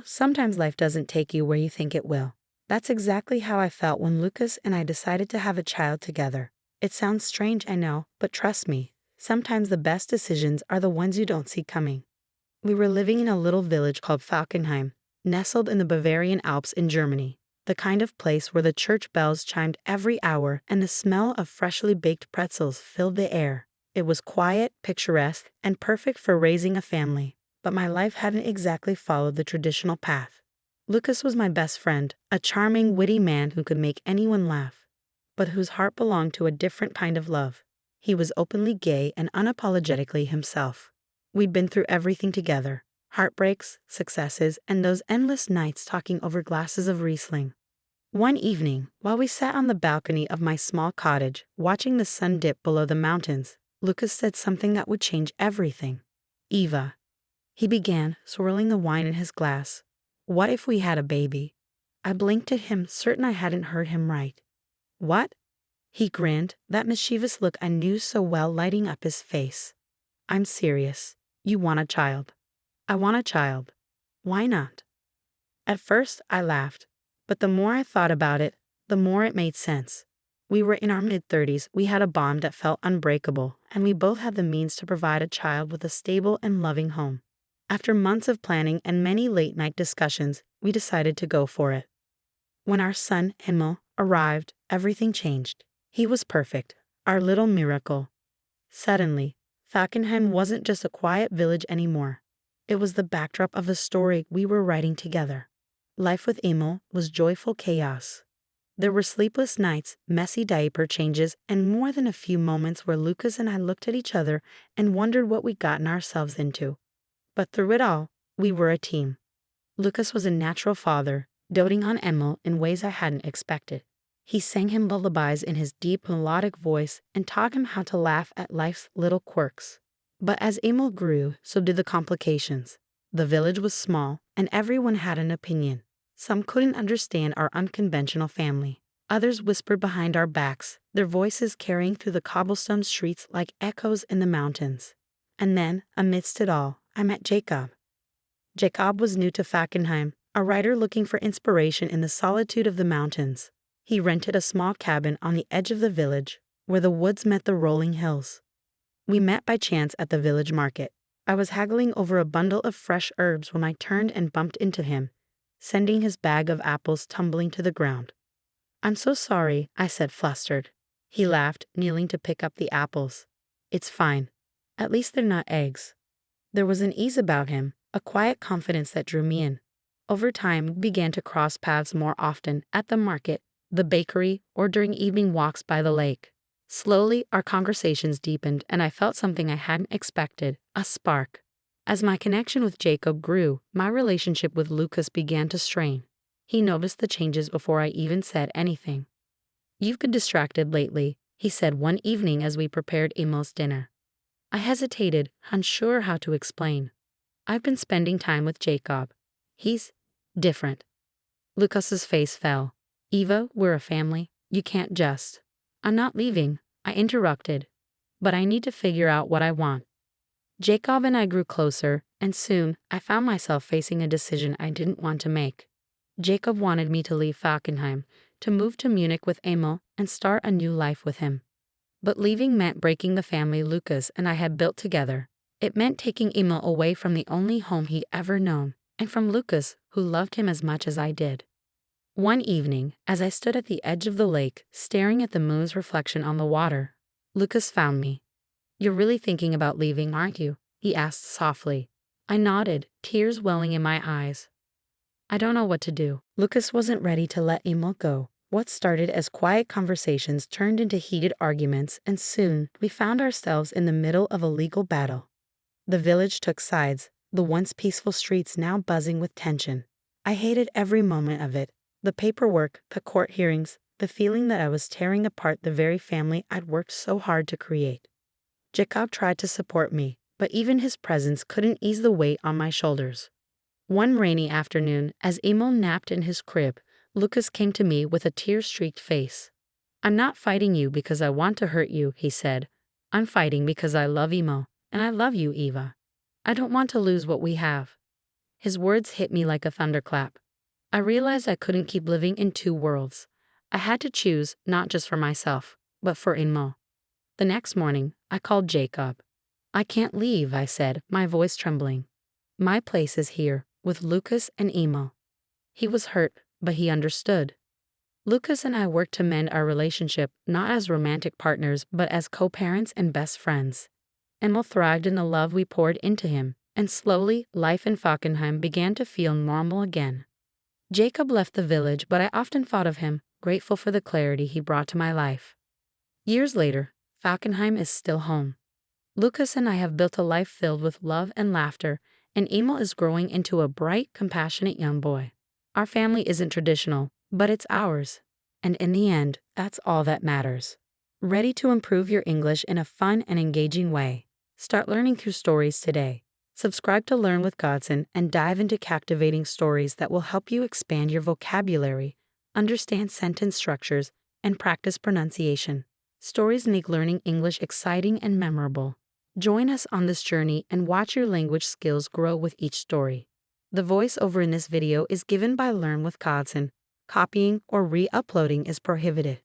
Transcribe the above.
Sometimes life doesn't take you where you think it will. That's exactly how I felt when Lucas and I decided to have a child together. It sounds strange, I know, but trust me, sometimes the best decisions are the ones you don't see coming. We were living in a little village called Falkenheim, nestled in the Bavarian Alps in Germany, the kind of place where the church bells chimed every hour and the smell of freshly baked pretzels filled the air. It was quiet, picturesque, and perfect for raising a family. But my life hadn't exactly followed the traditional path. Lucas was my best friend, a charming, witty man who could make anyone laugh, but whose heart belonged to a different kind of love. He was openly gay and unapologetically himself. We'd been through everything together, heartbreaks, successes, and those endless nights talking over glasses of Riesling. One evening, while we sat on the balcony of my small cottage, watching the sun dip below the mountains, Lucas said something that would change everything. "Eva," he began, swirling the wine in his glass. "What if we had a baby?" I blinked at him, certain I hadn't heard him right. "What?" He grinned, that mischievous look I knew so well lighting up his face. "I'm serious. You want a child." "I want a child. Why not?" At first, I laughed, but the more I thought about it, the more it made sense. We were in our mid-30s, we had a bond that felt unbreakable, and we both had the means to provide a child with a stable and loving home. After months of planning and many late-night discussions, we decided to go for it. When our son, Emil, arrived, everything changed. He was perfect, our little miracle. Suddenly, Falkenheim wasn't just a quiet village anymore. It was the backdrop of the story we were writing together. Life with Emil was joyful chaos. There were sleepless nights, messy diaper changes, and more than a few moments where Lucas and I looked at each other and wondered what we'd gotten ourselves into. But through it all, we were a team. Lucas was a natural father, doting on Emil in ways I hadn't expected. He sang him lullabies in his deep, melodic voice and taught him how to laugh at life's little quirks. But as Emil grew, so did the complications. The village was small, and everyone had an opinion. Some couldn't understand our unconventional family. Others whispered behind our backs, their voices carrying through the cobblestone streets like echoes in the mountains. And then, amidst it all, I met Jacob. Jacob was new to Falkenheim, a writer looking for inspiration in the solitude of the mountains. He rented a small cabin on the edge of the village, where the woods met the rolling hills. We met by chance at the village market. I was haggling over a bundle of fresh herbs when I turned and bumped into him, sending his bag of apples tumbling to the ground. "I'm so sorry," I said, flustered. He laughed, kneeling to pick up the apples. "It's fine. At least they're not eggs." There was an ease about him, a quiet confidence that drew me in. Over time, we began to cross paths more often at the market, the bakery, or during evening walks by the lake. Slowly, our conversations deepened, and I felt something I hadn't expected, a spark. As my connection with Jacob grew, my relationship with Lucas began to strain. He noticed the changes before I even said anything. "You've been distracted lately," he said one evening as we prepared Emil's dinner. I hesitated, unsure how to explain. "I've been spending time with Jacob. He's different." Lucas's face fell. "Eva, we're a family. You can't just—" "I'm not leaving," I interrupted. "But I need to figure out what I want." Jacob and I grew closer, and soon I found myself facing a decision I didn't want to make. Jacob wanted me to leave Falkenheim, to move to Munich with Emil and start a new life with him. But leaving meant breaking the family Lucas and I had built together. It meant taking Emil away from the only home he'd ever known, and from Lucas, who loved him as much as I did. One evening, as I stood at the edge of the lake, staring at the moon's reflection on the water, Lucas found me. "You're really thinking about leaving, aren't you?" he asked softly. I nodded, tears welling in my eyes. "I don't know what to do." Lucas wasn't ready to let Emil go. What started as quiet conversations turned into heated arguments, and soon we found ourselves in the middle of a legal battle. The village took sides, the once peaceful streets now buzzing with tension. I hated every moment of it. The paperwork, the court hearings, the feeling that I was tearing apart the very family I'd worked so hard to create. Jacob tried to support me, but even his presence couldn't ease the weight on my shoulders. One rainy afternoon, as Emil napped in his crib, Lucas came to me with a tear-streaked face. "I'm not fighting you because I want to hurt you," he said. "I'm fighting because I love Emil, and I love you, Eva. I don't want to lose what we have." His words hit me like a thunderclap. I realized I couldn't keep living in two worlds. I had to choose, not just for myself, but for Inmo. The next morning, I called Jacob. "I can't leave," I said, my voice trembling. "My place is here, with Lucas and Emo." He was hurt, but he understood. Lucas and I worked to mend our relationship, not as romantic partners, but as co-parents and best friends. Emil thrived in the love we poured into him, and slowly, life in Falkenheim began to feel normal again. Jacob left the village, but I often thought of him, grateful for the clarity he brought to my life. Years later, Falkenheim is still home. Lucas and I have built a life filled with love and laughter, and Emil is growing into a bright, compassionate young boy. Our family isn't traditional, but it's ours. And in the end, that's all that matters. Ready to improve your English in a fun and engaging way? Start learning through stories today. Subscribe to Learn with Godson and dive into captivating stories that will help you expand your vocabulary, understand sentence structures, and practice pronunciation. Stories make learning English exciting and memorable. Join us on this journey and watch your language skills grow with each story. The voiceover in this video is given by Learn with Godson. Copying or re-uploading is prohibited.